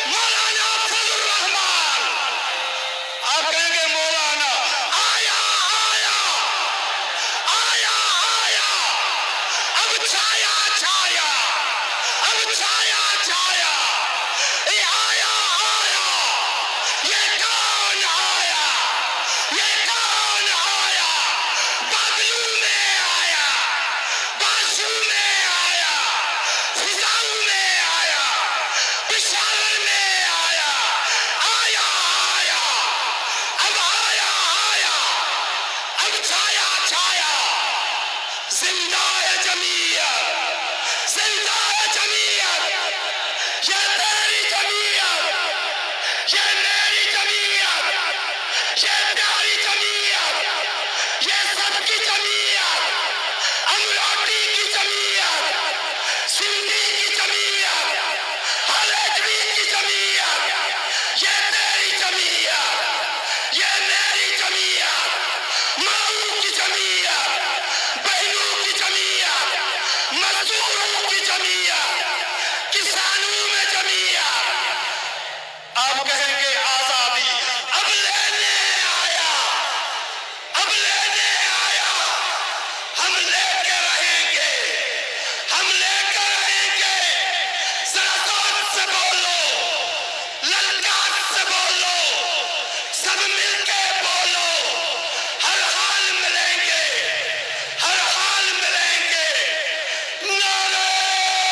مولانا فضل الرحمان آپ کہیں گے مولانا آیا آیا آیا آیا اب چھایا چھایا اب چھایا چھایا یہ آیا آیا یہ کون آیا یہ کون آیا بادلوں میں آیا بازو میں آیا فضاؤں میں آیا پشاور میں آیا آیا آیا اب آیا آیا اب چھایا چھایا زندہ ہے جمعیت زندہ ہے جمعیت یہ تیری جمعیت یہ میری جمعیت یہ پیاری جمعیت یہ سب کی جمعیت امراٹی کی جمعیت سندھی